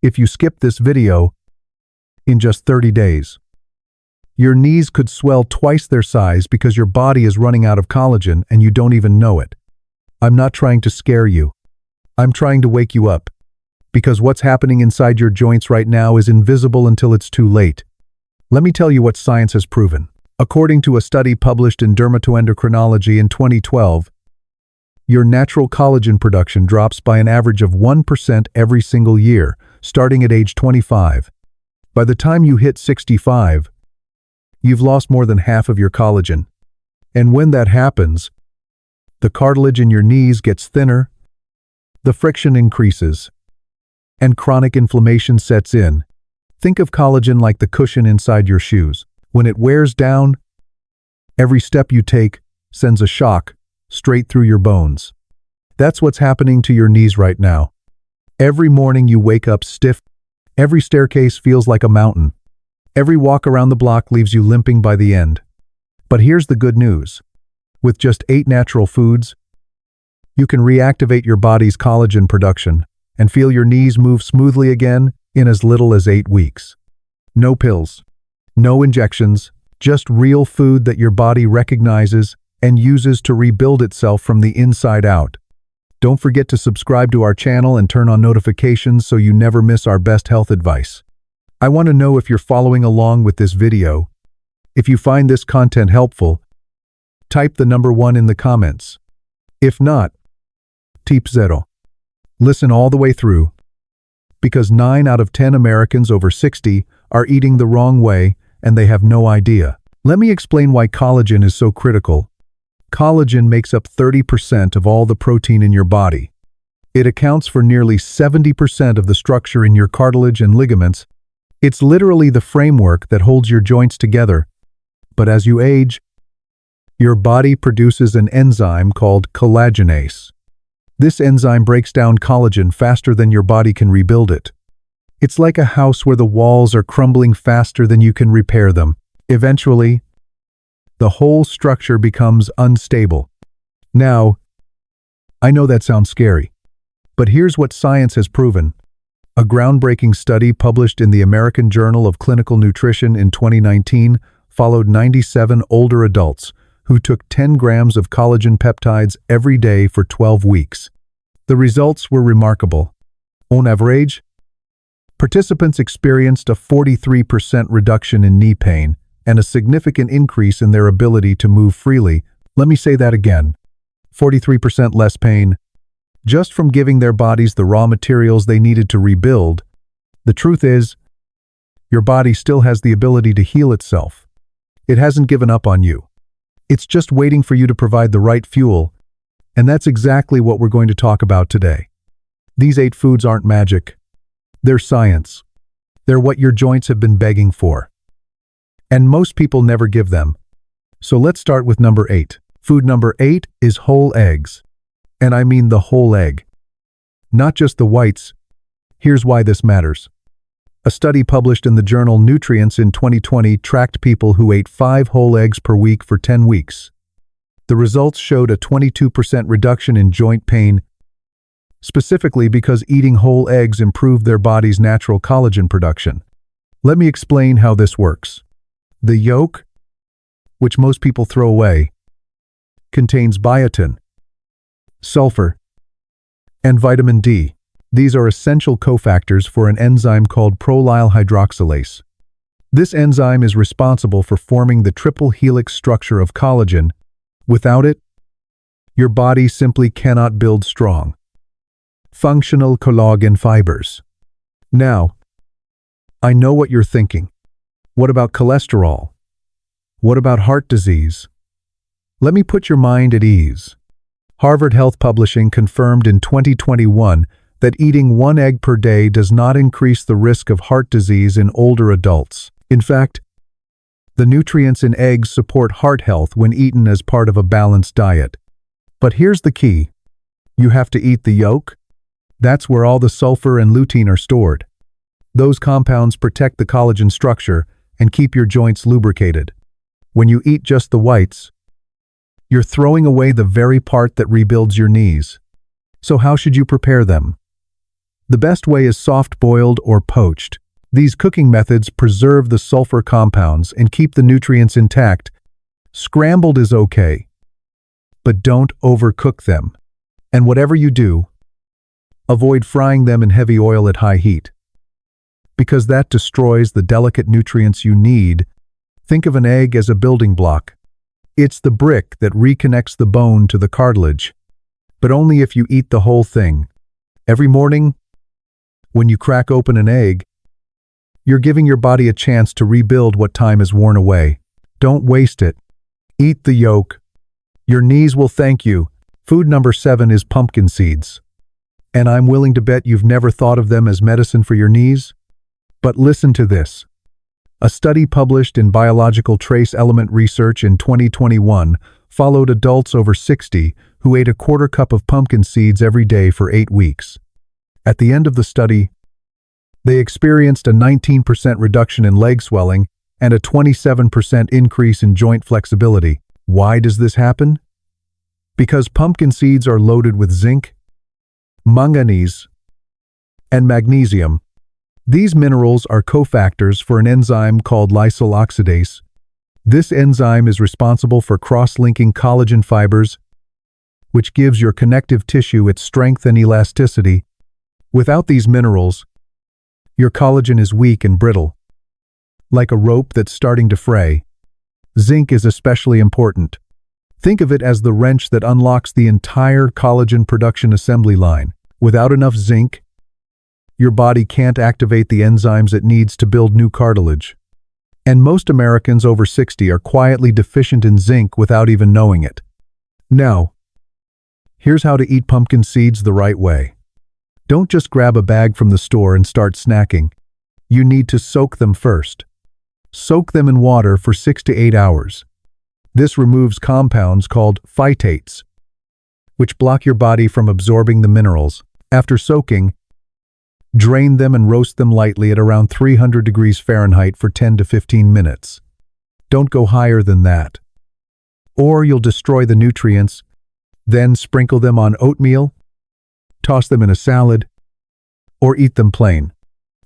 if you skip this video in just 30 days. Your knees could swell twice their size because your body is running out of collagen and you don't even know it. I'm not trying to scare you. I'm trying to wake you up. Because what's happening inside your joints right now is invisible until it's too late. Let me tell you what science has proven. According to a study published in Dermatoendocrinology in 2012, your natural collagen production drops by an average of 1% every single year, starting at age 25. By the time you hit 65, you've lost more than half of your collagen. And when that happens, the cartilage in your knees gets thinner, the friction increases, and chronic inflammation sets in. Think of collagen like the cushion inside your shoes. When it wears down, every step you take sends a shock straight through your bones. That's what's happening to your knees right now. Every morning you wake up stiff. Every staircase feels like a mountain. Every walk around the block leaves you limping by the end. But here's the good news. With just 8 natural foods, you can reactivate your body's collagen production and feel your knees move smoothly again in as little as 8 weeks. No pills, no injections, just real food that your body recognizes and uses to rebuild itself from the inside out. Don't forget to subscribe to our channel and turn on notifications so you never miss our best health advice. I want to know if you're following along with this video. If you find this content helpful, type the number 1 in the comments. If not, typ 0. Listen all the way through. Because 9 out of 10 Americans over 60 are eating the wrong way and they have no idea. Let me explain why collagen is so critical. Collagen makes up 30% of all the protein in your body. It accounts for nearly 70% of the structure in your cartilage and ligaments. It's literally the framework that holds your joints together. But as you age, your body produces an enzyme called collagenase. This enzyme breaks down collagen faster than your body can rebuild it. It's like a house where the walls are crumbling faster than you can repair them. Eventually, the whole structure becomes unstable. Now, I know that sounds scary, but here's what science has proven. A groundbreaking study published in the American Journal of Clinical Nutrition in 2019 followed 97 older adults who took 10 grams of collagen peptides every day for 12 weeks. The results were remarkable. On average, participants experienced a 43% reduction in knee pain and a significant increase in their ability to move freely. Let me say that again. 43% less pain, just from giving their bodies the raw materials they needed to rebuild. The truth is, your body still has the ability to heal itself. It hasn't given up on you. It's just waiting for you to provide the right fuel, and that's exactly what we're going to talk about today. These 8 foods aren't magic. They're science. They're what your joints have been begging for. And most people never give them. So let's start with number 8. Food number 8 is whole eggs. And I mean the whole egg. Not just the whites. Here's why this matters. A study published in the journal Nutrients in 2020 tracked people who ate 5 whole eggs per week for 10 weeks. The results showed a 22% reduction in joint pain, specifically because eating whole eggs improved their body's natural collagen production. Let me explain how this works. The yolk, which most people throw away, contains biotin, sulfur, and vitamin D. These are essential cofactors for an enzyme called prolyl hydroxylase. This enzyme is responsible for forming the triple helix structure of collagen. Without it, your body simply cannot build strong, functional collagen fibers. Now, I know what you're thinking. What about cholesterol? What about heart disease? Let me put your mind at ease. Harvard Health Publishing confirmed in 2021 that eating 1 egg per day does not increase the risk of heart disease in older adults. In fact, the nutrients in eggs support heart health when eaten as part of a balanced diet. But here's the key. You have to eat the yolk. That's where all the sulfur and lutein are stored. Those compounds protect the collagen structure and keep your joints lubricated. When you eat just the whites, you're throwing away the very part that rebuilds your knees. So how should you prepare them? The best way is soft-boiled or poached. These cooking methods preserve the sulfur compounds and keep the nutrients intact. Scrambled is okay, but don't overcook them. And whatever you do, avoid frying them in heavy oil at high heat, because that destroys the delicate nutrients you need. Think of an egg as a building block. It's the brick that reconnects the bone to the cartilage, but only if you eat the whole thing. Every morning, when you crack open an egg, you're giving your body a chance to rebuild what time has worn away. Don't waste it. Eat the yolk. Your knees will thank you. Food number 7 is pumpkin seeds. And I'm willing to bet you've never thought of them as medicine for your knees. But listen to this. A study published in Biological Trace Element Research in 2021 followed adults over 60 who ate a quarter cup of pumpkin seeds every day for 8 weeks. At the end of the study, they experienced a 19% reduction in leg swelling and a 27% increase in joint flexibility. Why does this happen? Because pumpkin seeds are loaded with zinc, manganese, and magnesium. These minerals are cofactors for an enzyme called lysyl oxidase. This enzyme is responsible for cross-linking collagen fibers, which gives your connective tissue its strength and elasticity. Without these minerals, your collagen is weak and brittle, like a rope that's starting to fray. Zinc is especially important. Think of it as the wrench that unlocks the entire collagen production assembly line. Without enough zinc, your body can't activate the enzymes it needs to build new cartilage. And most Americans over 60 are quietly deficient in zinc without even knowing it. Now, here's how to eat pumpkin seeds the right way. Don't just grab a bag from the store and start snacking. You need to soak them first. Soak them in water for 6 to 8 hours. This removes compounds called phytates, which block your body from absorbing the minerals. After soaking, drain them and roast them lightly at around 300 degrees Fahrenheit for 10 to 15 minutes. Don't go higher than that, or you'll destroy the nutrients. Then sprinkle them on oatmeal, toss them in a salad, or eat them plain.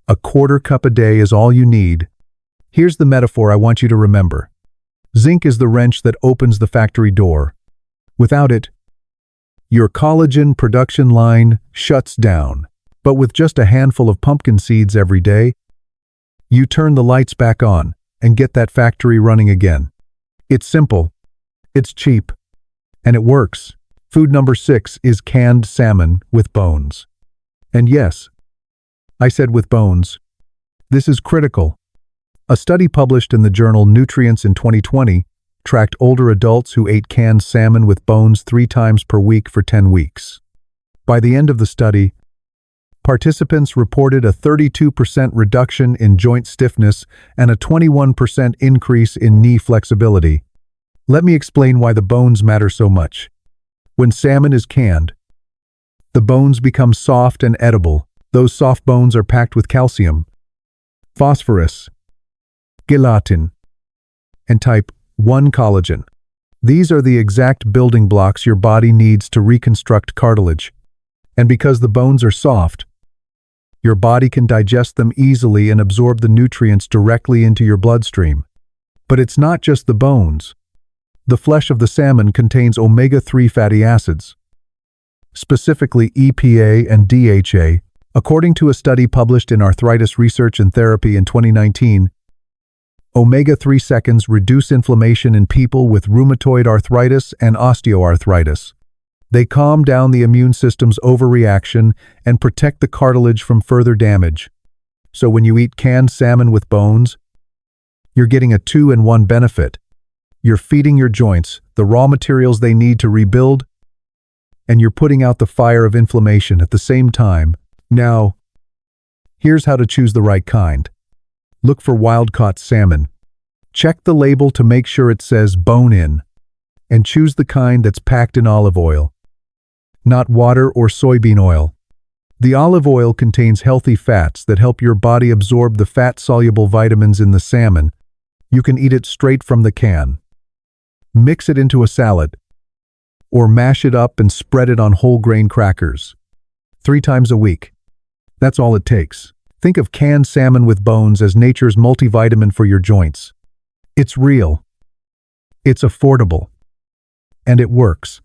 A quarter cup a day is all you need. Here's the metaphor I want you to remember. Zinc is the wrench that opens the factory door. Without it, your collagen production line shuts down. But with just a handful of pumpkin seeds every day, you turn the lights back on and get that factory running again. It's simple, it's cheap, and it works. Food number 6 is canned salmon with bones. And yes, I said with bones. This is critical. A study published in the journal Nutrients in 2020 tracked older adults who ate canned salmon with bones 3 times per week for 10 weeks. By the end of the study, participants reported a 32% reduction in joint stiffness and a 21% increase in knee flexibility. Let me explain why the bones matter so much. When salmon is canned, the bones become soft and edible. Those soft bones are packed with calcium, phosphorus, gelatin, and type 1 collagen. These are the exact building blocks your body needs to reconstruct cartilage. And because the bones are soft, your body can digest them easily and absorb the nutrients directly into your bloodstream. But it's not just the bones. The flesh of the salmon contains omega-3 fatty acids, specifically EPA and DHA. According to a study published in Arthritis Research and Therapy in 2019, omega-3 seconds reduce inflammation in people with rheumatoid arthritis and osteoarthritis. They calm down the immune system's overreaction and protect the cartilage from further damage. So when you eat canned salmon with bones, you're getting a 2-in-1 benefit. You're feeding your joints the raw materials they need to rebuild, and you're putting out the fire of inflammation at the same time. Now, here's how to choose the right kind. Look for wild-caught salmon. Check the label to make sure it says bone-in, and choose the kind that's packed in olive oil, not water or soybean oil. The olive oil contains healthy fats that help your body absorb the fat-soluble vitamins in the salmon. You can eat it straight from the can. Mix it into a salad, or mash it up and spread it on whole grain crackers 3 times a week. That's all it takes. Think of canned salmon with bones as nature's multivitamin for your joints. It's real. It's affordable. And it works.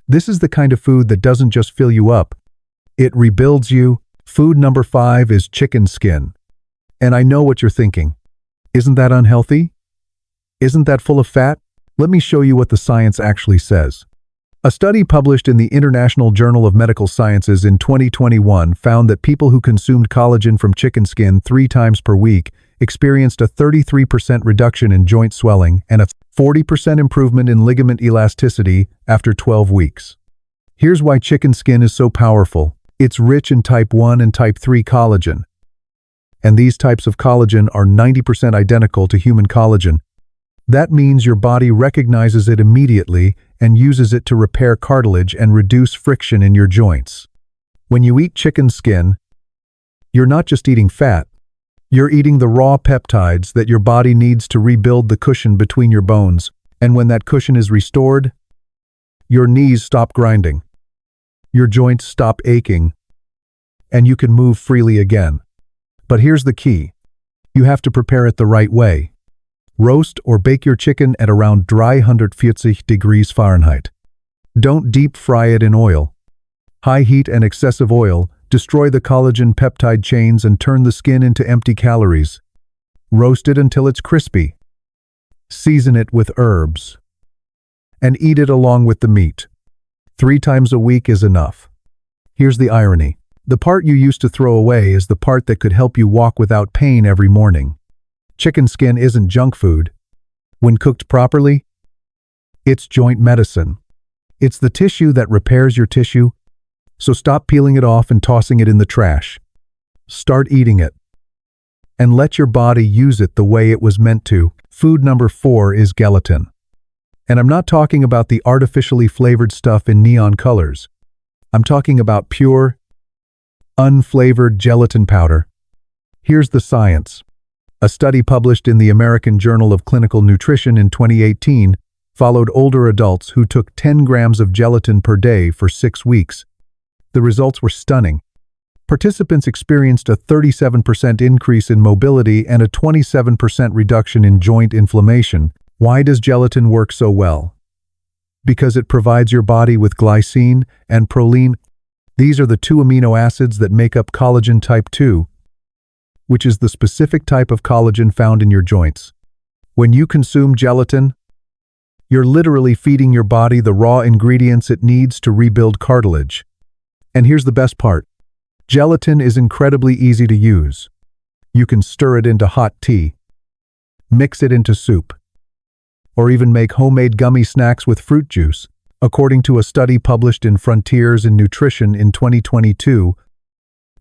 This is the kind of food that doesn't just fill you up. It rebuilds you. Food number 5 is chicken skin. And I know what you're thinking. Isn't that unhealthy? Isn't that full of fat? Let me show you what the science actually says. A study published in the International Journal of Medical Sciences in 2021 found that people who consumed collagen from chicken skin 3 times per week experienced a 33% reduction in joint swelling and a 40% improvement in ligament elasticity after 12 weeks. Here's why chicken skin is so powerful. It's rich in type 1 and type 3 collagen. And these types of collagen are 90% identical to human collagen. That means your body recognizes it immediately and uses it to repair cartilage and reduce friction in your joints. When you eat chicken skin, you're not just eating fat. You're eating the raw peptides that your body needs to rebuild the cushion between your bones. And when that cushion is restored, your knees stop grinding. Your joints stop aching, and you can move freely again. But here's the key. You have to prepare it the right way. Roast or bake your chicken at around 340 degrees Fahrenheit. Don't deep fry it in oil. High heat and excessive oil destroy the collagen peptide chains and turn the skin into empty calories. Roast it until it's crispy. Season it with herbs. And eat it along with the meat. 3 times a week is enough. Here's the irony. The part you used to throw away is the part that could help you walk without pain every morning. Chicken skin isn't junk food. When cooked properly, it's joint medicine. It's the tissue that repairs your tissue, so stop peeling it off and tossing it in the trash. Start eating it. And let your body use it the way it was meant to. Food number 4 is gelatin. And I'm not talking about the artificially flavored stuff in neon colors. I'm talking about pure, unflavored gelatin powder. Here's the science. A study published in the American Journal of Clinical Nutrition in 2018 followed older adults who took 10 grams of gelatin per day for 6 weeks. The results were stunning. Participants experienced a 37% increase in mobility and a 27% reduction in joint inflammation. Why does gelatin work so well? Because it provides your body with glycine and proline. These are the 2 amino acids that make up collagen type 2, which is the specific type of collagen found in your joints. When you consume gelatin, you're literally feeding your body the raw ingredients it needs to rebuild cartilage. And here's the best part. Gelatin is incredibly easy to use. You can stir it into hot tea, mix it into soup, or even make homemade gummy snacks with fruit juice. According to a study published in Frontiers in Nutrition in 2022,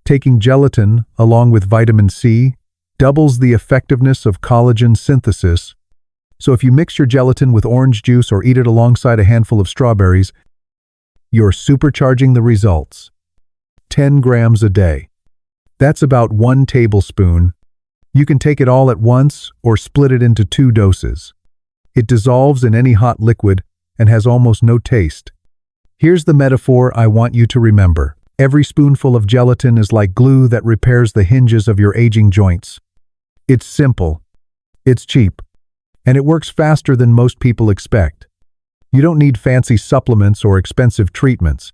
taking gelatin, along with vitamin C, doubles the effectiveness of collagen synthesis. So if you mix your gelatin with orange juice or eat it alongside a handful of strawberries, you're supercharging the results. 10 grams a day. That's about 1 tablespoon. You can take it all at once or split it into 2 doses. It dissolves in any hot liquid and has almost no taste. Here's the metaphor I want you to remember. Every spoonful of gelatin is like glue that repairs the hinges of your aging joints. It's simple, it's cheap, and it works faster than most people expect. You don't need fancy supplements or expensive treatments.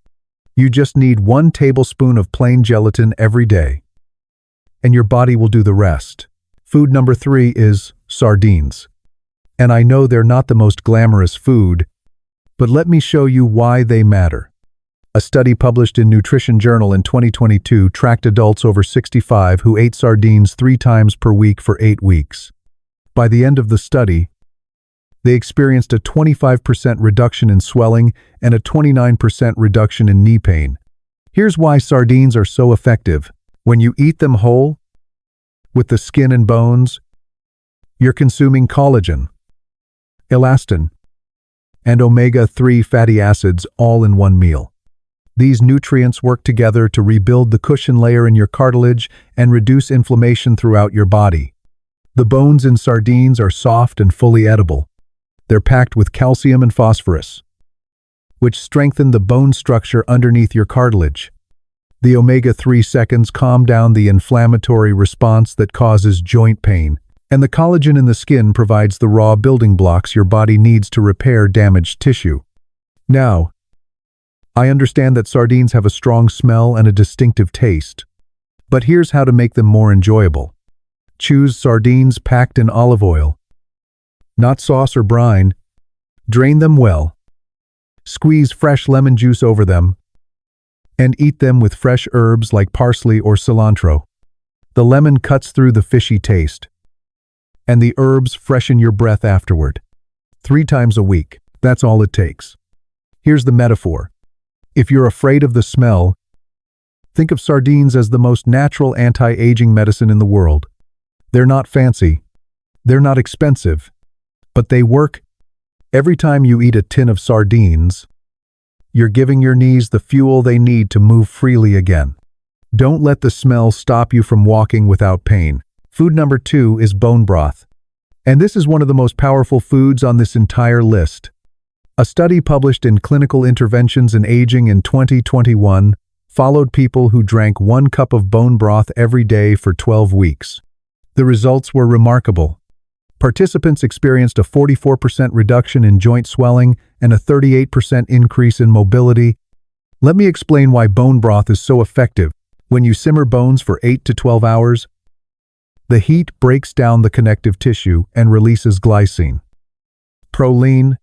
You just need 1 tablespoon of plain gelatin every day, and your body will do the rest. Food number 3 is sardines. And I know they're not the most glamorous food, but let me show you why they matter. A study published in Nutrition Journal in 2022 tracked adults over 65 who ate sardines 3 times per week for 8 weeks. By the end of the study, they experienced a 25% reduction in swelling and a 29% reduction in knee pain. Here's why sardines are so effective. When you eat them whole, with the skin and bones, you're consuming collagen, elastin, and omega-3 fatty acids all in one meal. These nutrients work together to rebuild the cushion layer in your cartilage and reduce inflammation throughout your body. The bones in sardines are soft and fully edible. They're packed with calcium and phosphorus, which strengthen the bone structure underneath your cartilage. The omega-3 seconds calm down the inflammatory response that causes joint pain, and the collagen in the skin provides the raw building blocks your body needs to repair damaged tissue. Now, I understand that sardines have a strong smell and a distinctive taste, but here's how to make them more enjoyable. Choose sardines packed in olive oil, not sauce or brine. Drain them well. Squeeze fresh lemon juice over them, and eat them with fresh herbs like parsley or cilantro. The lemon cuts through the fishy taste, and the herbs freshen your breath afterward. 3 times a week, that's all it takes. Here's the metaphor. If you're afraid of the smell, think of sardines as the most natural anti-aging medicine in the world. They're not fancy, they're not expensive, but they work. Every time you eat a tin of sardines, you're giving your knees the fuel they need to move freely again. Don't let the smell stop you from walking without pain. Food number 2 is bone broth. And this is one of the most powerful foods on this entire list. A study published in Clinical Interventions in Aging in 2021 followed people who drank 1 cup of bone broth every day for 12 weeks. The results were remarkable. Participants experienced a 44% reduction in joint swelling and a 38% increase in mobility. Let me explain why bone broth is so effective. When you simmer bones for 8 to 12 hours, the heat breaks down the connective tissue and releases glycine, proline,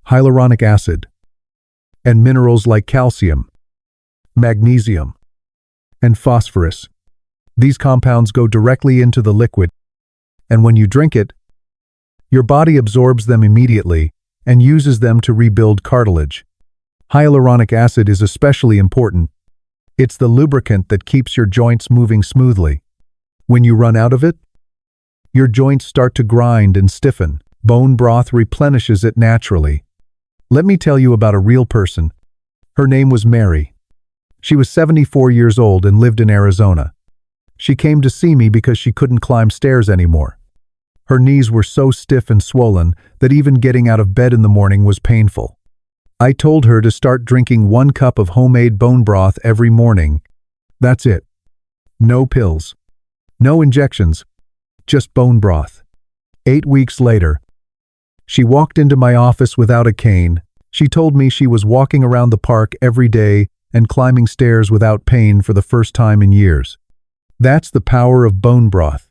hyaluronic acid, and minerals like calcium, magnesium, and phosphorus. These compounds go directly into the liquid, and when you drink it, your body absorbs them immediately and uses them to rebuild cartilage. Hyaluronic acid is especially important. It's the lubricant that keeps your joints moving smoothly. When you run out of it, your joints start to grind and stiffen. Bone broth replenishes it naturally. Let me tell you about a real person. Her name was Mary. She was 74 years old and lived in Arizona. She came to see me because she couldn't climb stairs anymore. Her knees were so stiff and swollen that even getting out of bed in the morning was painful. I told her to start drinking 1 cup of homemade bone broth every morning. That's it. No pills. No injections. Just bone broth. 8 weeks later, she walked into my office without a cane. She told me she was walking around the park every day and climbing stairs without pain for the first time in years. That's the power of bone broth.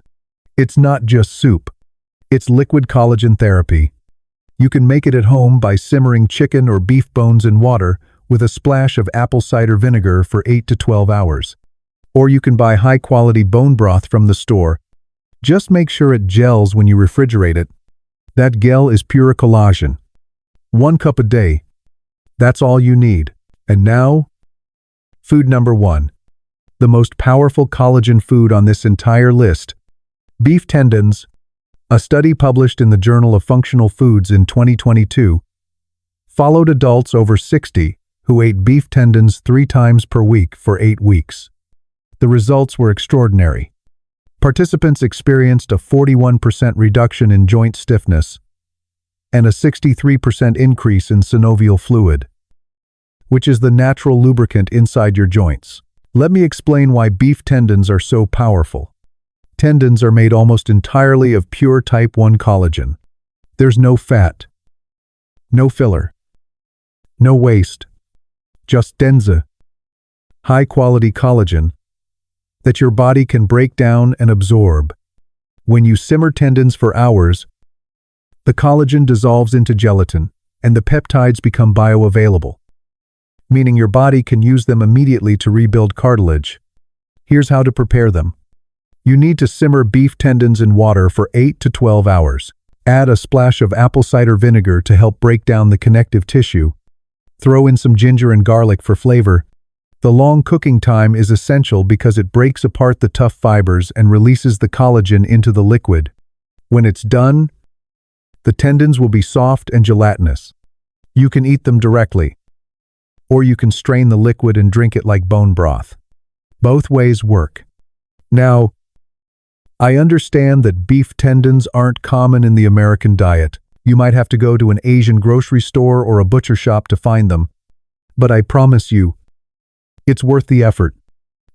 It's not just soup. It's liquid collagen therapy. You can make it at home by simmering chicken or beef bones in water with a splash of apple cider vinegar for 8 to 12 hours. Or you can buy high-quality bone broth from the store. Just make sure it gels when you refrigerate it. That gel is pure collagen. 1 cup a day. That's all you need. And now, food number 1. The most powerful collagen food on this entire list. Beef tendons. A study published in the Journal of Functional Foods in 2022 followed adults over 60 who ate beef tendons 3 times per week for 8 weeks. The results were extraordinary. Participants experienced a 41% reduction in joint stiffness and a 63% increase in synovial fluid, which is the natural lubricant inside your joints. Let me explain why beef tendons are so powerful. Tendons are made almost entirely of pure type 1 collagen. There's no fat, no filler, no waste, just dense, high-quality collagen that your body can break down and absorb. When you simmer tendons for hours, the collagen dissolves into gelatin and the peptides become bioavailable, meaning your body can use them immediately to rebuild cartilage. Here's how to prepare them. You need to simmer beef tendons in water for 8 to 12 hours. Add a splash of apple cider vinegar to help break down the connective tissue. Throw in some ginger and garlic for flavor. The long cooking time is essential because it breaks apart the tough fibers and releases the collagen into the liquid. When it's done, the tendons will be soft and gelatinous. You can eat them directly, or you can strain the liquid and drink it like bone broth. Both ways work. Now, I understand that beef tendons aren't common in the American diet. You might have to go to an Asian grocery store or a butcher shop to find them. But I promise you, it's worth the effort.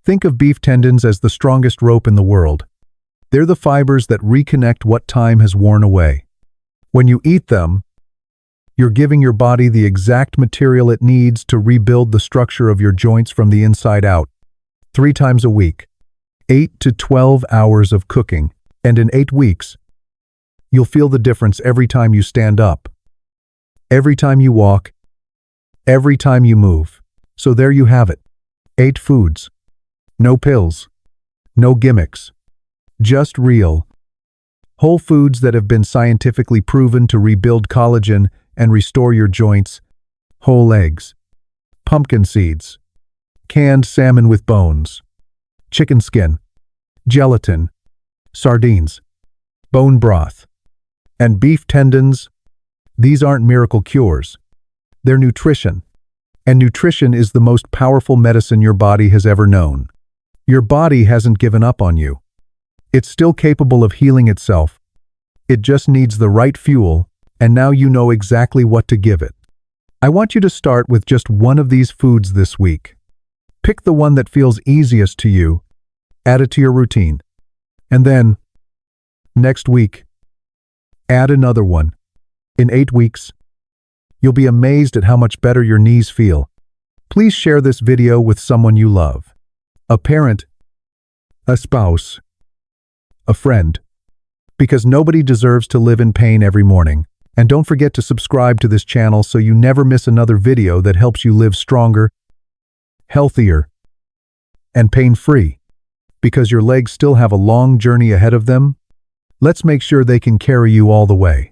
Think of beef tendons as the strongest rope in the world. They're the fibers that reconnect what time has worn away. When you eat them, you're giving your body the exact material it needs to rebuild the structure of your joints from the inside out. 3 times a week, 8 to 12 hours of cooking, and in 8 weeks, you'll feel the difference every time you stand up, every time you walk, every time you move. So there you have it. 8 foods. No pills. No gimmicks. Just real, whole foods that have been scientifically proven to rebuild collagen and restore your joints. Whole eggs, pumpkin seeds, canned salmon with bones, chicken skin, gelatin, sardines, bone broth, and beef tendons. These aren't miracle cures. They're nutrition. And nutrition is the most powerful medicine your body has ever known. Your body hasn't given up on you. It's still capable of healing itself. It just needs the right fuel, and now you know exactly what to give it. I want you to start with just one of these foods this week. Pick the one that feels easiest to you, add it to your routine. And then, next week, add another one. In 8 weeks, you'll be amazed at how much better your knees feel. Please share this video with someone you love. A parent, a spouse, a friend. Because nobody deserves to live in pain every morning. And don't forget to subscribe to this channel so you never miss another video that helps you live stronger, healthier, and pain-free. Because your legs still have a long journey ahead of them, let's make sure they can carry you all the way.